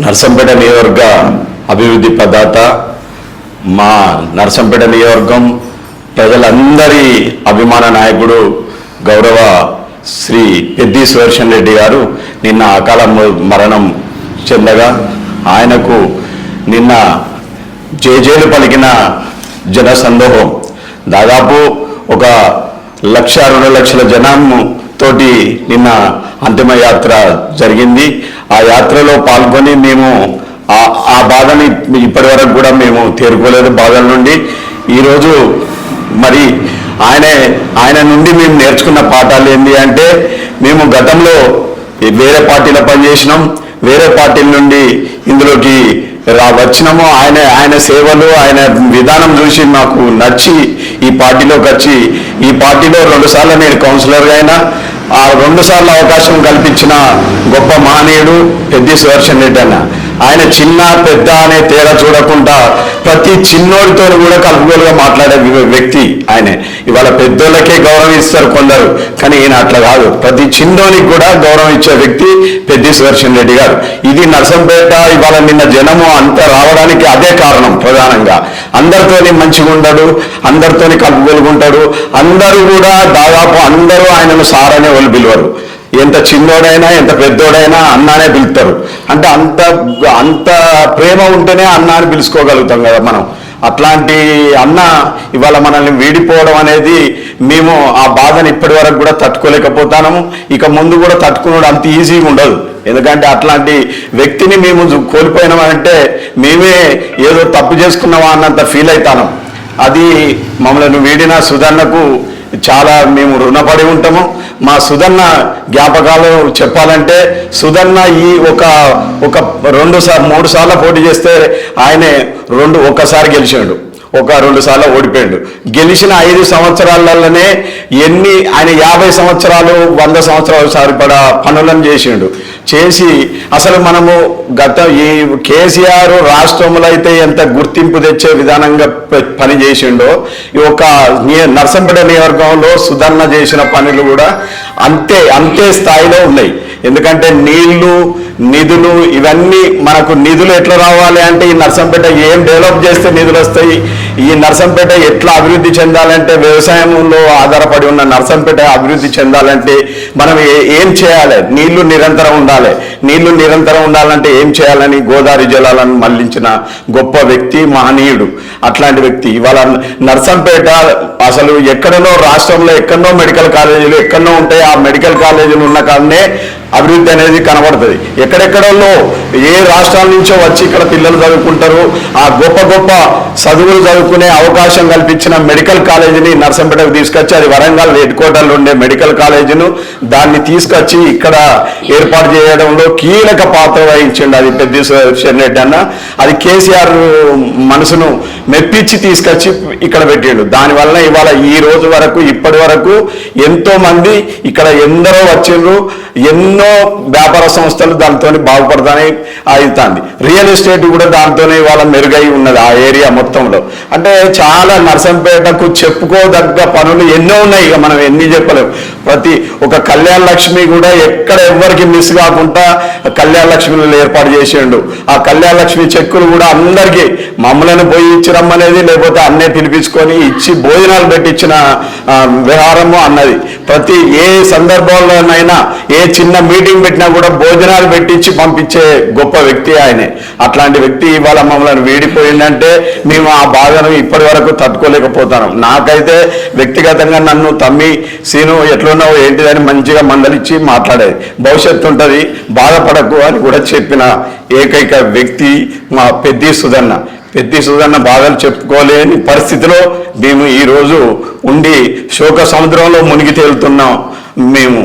నర్సంపేట నియోజకవర్గ అభివృద్ధి ప్రదాత మా నర్సంపేట నియోజకవర్గం ప్రజలందరి అభిమాన నాయకుడు గౌరవ శ్రీ పెద్ది సుదర్శన్ రెడ్డి గారు నిన్న అకాల మరణం చెందగా ఆయనకు నిన్న జేజేలు పలికిన జన సందోహం దాదాపు 1,00,000-2 లక్షల జనం తోటి నిన్న అంతిమ యాత్ర జరిగింది. ఆ యాత్రలో పాల్గొని మేము ఆ బాధని ఇప్పటి వరకు కూడా మేము తేరుకోలేదు బాధల నుండి. ఈరోజు మరి ఆయన నుండి మేము నేర్చుకున్న పాఠాలు ఏంటి అంటే, మేము గతంలో వేరే పార్టీలో పనిచేసినాం, వేరే పార్టీల నుండి ఇందులోకి వచ్చినాము. ఆయన సేవలు ఆయన విధానం చూసి మాకు నచ్చి ఈ పార్టీలోకి వచ్చి ఈ పార్టీలో 2 సార్లు నేను కౌన్సిలర్గా అయినా, ఆ 2 సార్లు అవకాశం కల్పించిన గొప్ప మహనీయుడు పెద్ది సుదర్శన్ రెడ్డి అన్న. ఆయన చిన్న పెద్ద అనే తేడా చూడకుండా ప్రతి చిన్నోడితో కూడా కలుపుగోలుగా మాట్లాడే వ్యక్తి ఆయనే. ఇవాళ పెద్దోళ్ళకే గౌరవం ఇస్తారు కొందరు, కానీ ఈయన అట్లా కాదు, ప్రతి చిన్నోనికి కూడా గౌరవం ఇచ్చే వ్యక్తి పెద్ది సుదర్శన్ రెడ్డి గారు. ఇది నర్సంపేట ఇవాళ నిన్న జనము అంతా రావడానికి అదే కారణం ప్రధానంగా. అందరితోని మంచిగా ఉండడు, అందరితోని కలుపుగోలుగుంటాడు. అందరూ కూడా దాదాపు అందరూ ఆయనను సార్ అనే వాళ్ళు పిలువరు. ఎంత చిన్నోడైనా ఎంత పెద్దోడైనా అన్నానే పిలుస్తారు. అంటే అంత ప్రేమ ఉంటేనే అన్న అని పిలుచుకోగలుగుతాం కదా మనం. అట్లాంటి అన్న ఇవాళ మనల్ని వీడిపోవడం అనేది మేము ఆ బాధను ఇప్పటి వరకు కూడా తట్టుకోలేకపోతాము. ఇక ముందు కూడా తట్టుకున్నాడు అంత ఈజీగా ఉండదు. ఎందుకంటే అట్లాంటి వ్యక్తిని మేము కోల్పోయినామంటే మేమే ఏదో తప్పు చేసుకున్నామా అన్నంత ఫీల్ అవుతాను. అది మమ్మల్ని వీడిన సుధన్నకు చాలా మేము రుణపడి ఉంటాము. మా సుధన్న జ్ఞాపకాలు చెప్పాలంటే, సుధన్న ఈ ఒక 3 సార్లు పోటీ చేస్తే ఆయనే ఒక్కసారి గెలిచాడు, 2 సార్లు ఓడిపోయాడు. గెలిచిన 5 సంవత్సరాలలోనే ఆయన 50 సంవత్సరాలు 100 సంవత్సరాలు సరిపడా పనులను చేసి అసలు మనము ఈ కేసీఆర్ రాష్ట్రంలో అయితే ఎంత గుర్తింపు తెచ్చే విధానంగా పని చేసిండో, ఈ నర్సంపేట నియోజకవర్గంలో సుధన్న చేసిన పనులు కూడా అంతే స్థాయిలో ఉన్నాయి. ఎందుకంటే నీళ్లు, నిధులు, ఇవన్నీ మనకు నిధులు ఎట్లా రావాలి అంటే, ఈ నర్సంపేట ఏం డెవలప్ చేస్తే నిధులు వస్తాయి, ఈ నర్సంపేట ఎట్లా అభివృద్ధి చెందాలంటే, వ్యవసాయంలో ఆధారపడి ఉన్న నర్సంపేట అభివృద్ధి చెందాలంటే మనం ఏం చేయాలి, నీళ్లు నిరంతరం ఉండాలంటే ఏం చేయాలని గోదావరి జలాలను మళ్లించిన గొప్ప వ్యక్తి, మహనీయుడు. అట్లాంటి వ్యక్తి ఇవాళ నర్సంపేట అసలు ఎక్కడనో రాష్ట్రంలో ఎక్కడనో మెడికల్ కాలేజీలు ఎక్కడనో ఉంటాయి. ఆ మెడికల్ కాలేజీలు ఉన్న కాడనే అభివృద్ధి అనేది కనబడుతుంది. ఎక్కడెక్కడో ఏ రాష్ట్రాల నుంచో వచ్చి ఇక్కడ పిల్లలు చదువుకుంటారు. ఆ గొప్ప చదువులు చదువుకునే అవకాశం కల్పించిన మెడికల్ కాలేజీని నర్సంపేటకు తీసుకొచ్చి, అది వరంగల్ హెడ్ క్వార్టర్లో ఉండే మెడికల్ కాలేజీను దాన్ని తీసుకొచ్చి ఇక్కడ ఏర్పాటు చేయడంలో కీలక పాత్ర వహించండి అది పెద్ది సుదర్శన్ రెడ్డి అన్న. అది కేసీఆర్ మనసును మెప్పించి తీసుకొచ్చి ఇక్కడ పెట్టిండు. దానివల్ల ఇవాళ ఈ రోజు వరకు ఇప్పటి వరకు ఎంతో మంది ఇక్కడ ఎందరో వచ్చిండ్రు. ఎన్నో వ్యాపార సంస్థలు దాంతో బాగుపడతానే అవుతుంది. రియల్ ఎస్టేట్ కూడా దాంతోనే ఇవాళ మెరుగై ఉన్నది ఆ ఏరియా మొత్తంలో. అంటే చాలా నర్సంపేటకు చెప్పుకోదగ్గ పనులు ఎన్నో ఉన్నాయి. ఇక మనం ఎన్ని చెప్పలేము. ఒక కళ్యాణ లక్ష్మి కూడా ఎక్కడ ఎవ్వరికి మిస్ కాకుండా కళ్యాణ లక్ష్మిని ఏర్పాటు చేసిండు. ఆ కళ్యాణ లక్ష్మి చెక్కులు కూడా అందరికీ మమ్మల్ని పోయి ఇచ్చిరమ్మనేది, లేకపోతే అన్నే పిలిపించుకొని ఇచ్చి భోజనాలు పెట్టించిన వ్యవహారము అన్నది. ఏ సందర్భంలోనైనా ఏ చిన్న మీటింగ్ పెట్టినా కూడా భోజనాలు పెట్టించి పంపించే గొప్ప వ్యక్తి ఆయనే. అట్లాంటి వ్యక్తి ఇవాళ మమ్మల్ని వీడిపోయిందంటే మేము ఆ బాధను ఇప్పటి వరకు తట్టుకోలేకపోతాను. నాకైతే వ్యక్తిగతంగా నన్ను తమ్మి సీను ఎట్లున్నావు ఏంటిదని మంచిగా మందలిచ్చి మాట్లాడేది. భవిష్యత్తు ఉంటుంది, బాధపడకు అని కూడా చెప్పిన ఏకైక వ్యక్తి మా పెద్ది సుధన్న బాధలు చెప్పుకోలేని పరిస్థితిలో మేము ఈరోజు ఉండి శోక సముద్రంలో మునిగి తేలుతున్నాం మేము.